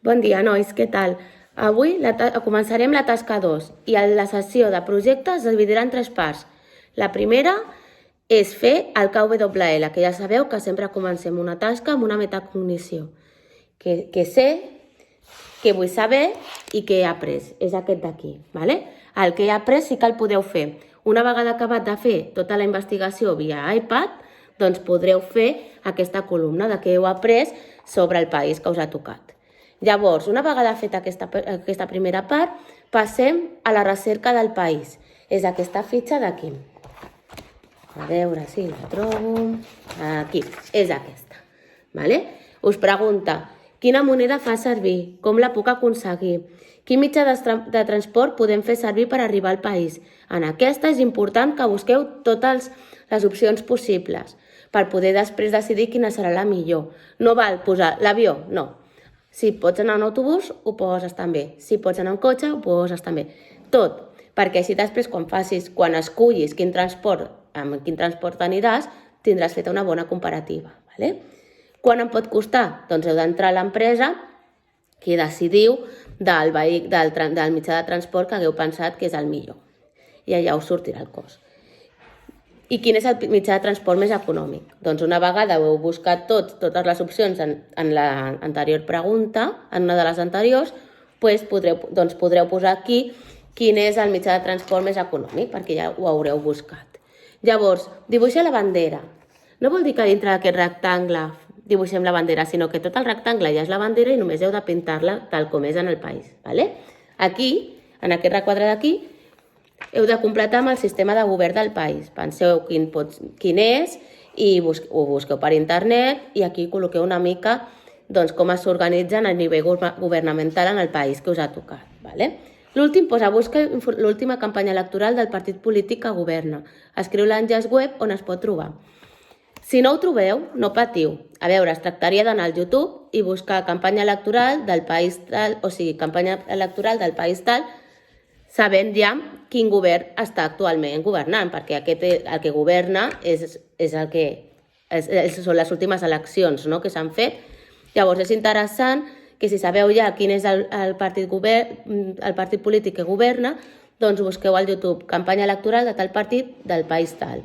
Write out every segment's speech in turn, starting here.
Bon dia, nois, què tal? Avui començarem la tasca 2 i la sessió de projecte es dividirà en 3 parts. La primera és fer el KWL, que ja sabeu que sempre comencem una tasca amb una metacognició. Que sé, que vull saber i que he après. És aquest d'aquí. El que he après sí que el podeu fer. Una vegada acabat de fer tota la investigació via iPad, doncs podreu fer aquesta columna de què heu après sobre el país que us ha tocat. Llavors, una vegada feta aquesta primera part, passem a la recerca del país. És aquesta fitxa d'aquí. A veure si la trobo. Aquí, és aquesta. Us pregunta, quina moneda fa servir? Com la puc aconseguir? Quin mitjà de transport podem fer servir per arribar al país? En aquesta és important que busqueu totes les opcions possibles per poder després decidir quina serà la millor. No val posar l'avió, no. Si pots anar en autobús, ho poses també. Si pots anar en cotxe, ho poses també. Tot, perquè així després quan escullis amb quin transport aniràs, tindràs feta una bona comparativa. Quant em pot costar? Doncs heu d'entrar a l'empresa que decidiu del mitjà de transport que hagueu pensat que és el millor. I allà us sortirà el cost. I quin és el mitjà de transport més econòmic? Doncs una vegada heu buscat totes les opcions en l'anterior pregunta, en una de les anteriors, doncs podreu posar aquí quin és el mitjà de transport més econòmic, perquè ja ho haureu buscat. Llavors, dibuixa la bandera. No vol dir que dintre d'aquest rectangle dibuixem la bandera, sinó que tot el rectangle ja és la bandera i només heu de pintar-la tal com és en el país. Aquí, en aquest requadre d'aquí, heu de completar amb el sistema de govern del país. Penseu quin és i ho busqueu per internet i aquí col·loqueu una mica com es s'organitzen a nivell governamental en el país que us ha tocat. L'últim posa busca l'última campanya electoral del partit polític que governa. Escriu l'enllaç web on es pot trobar. Si no ho trobeu, no patiu. A veure, es tractaria d'anar al YouTube i buscar campanya electoral del país tal, o sigui, campanya electoral del país tal, sabent ja quin govern està actualment governant, perquè el que governa són les últimes eleccions que s'han fet. Llavors és interessant que si sabeu ja quin és el partit polític que governa, doncs busqueu al YouTube campanya electoral de tal partit del país tal.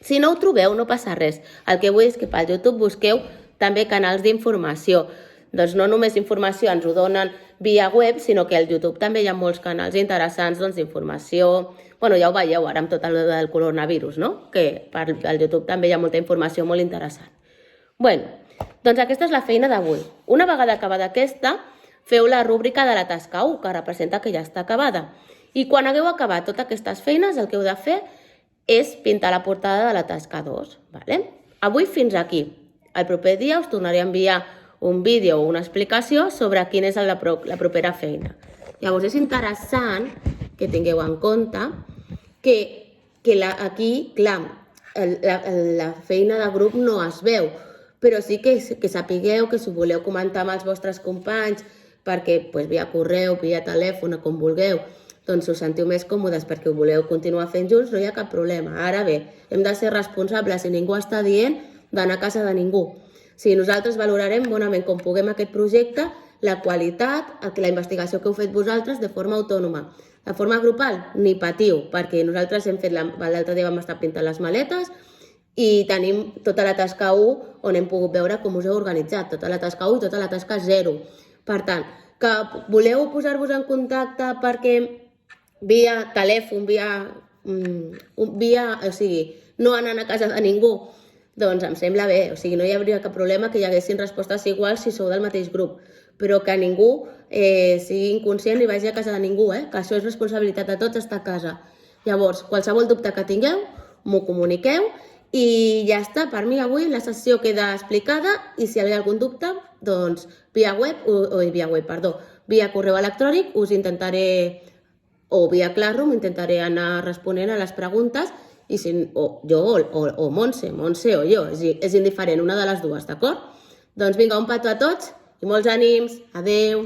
Si no ho trobeu, no passa res. El que vull és que pel YouTube busqueu també canals d'informació. Doncs no només informació ens ho donen via web, sinó que al YouTube també hi ha molts canals interessants d'informació. Ja ho veieu ara amb tot el del coronavirus, que al YouTube també hi ha molta informació molt interessant. Doncs aquesta és la feina d'avui. Una vegada acabada aquesta, feu la rúbrica de la tasca 1, que representa que ja està acabada. I quan hagueu acabat totes aquestes feines, el que heu de fer és pintar la portada de la tasca 2. Avui fins aquí. El proper dia us tornaré a enviar un vídeo o una explicació sobre quina és la propera feina. Llavors és interessant que tingueu en compte que aquí, clar, la feina de grup no es veu, però sí que sapigueu que si voleu comentar amb els vostres companys perquè via correu, via telèfon, com vulgueu, doncs us sentiu més còmodes perquè ho voleu continuar fent junts, no hi ha cap problema. Ara bé, hem de ser responsables, si ningú està dient, d'anar a casa de ningú. Si nosaltres valorarem bonament com puguem aquest projecte, la qualitat, la investigació que heu fet vosaltres de forma autònoma. De forma grupal, ni patiu, perquè nosaltres l'altre dia vam estar pintant les maletes i tenim tota la tasca 1 on hem pogut veure com us heu organitzat, tota la tasca 1 i tota la tasca 0. Per tant, que voleu posar-vos en contacte perquè via telèfon, no anant a casa de ningú, doncs em sembla bé, no hi hauria cap problema que hi haguessin respostes iguals si sou del mateix grup, però que ningú sigui inconscient i vagi a casa de ningú, que això és responsabilitat de tots estar a casa. Llavors, qualsevol dubte que tingueu, m'ho comuniqueu i ja està, per mi avui la sessió queda explicada i si hi ha algun dubte, doncs via correu electrònic us intentaré, o via Classroom, intentaré anar responent a les preguntes i o Montse o jo, és indiferent, una de les dues, d'acord? Doncs vinga, un petó a tots i molts ànims, adeu!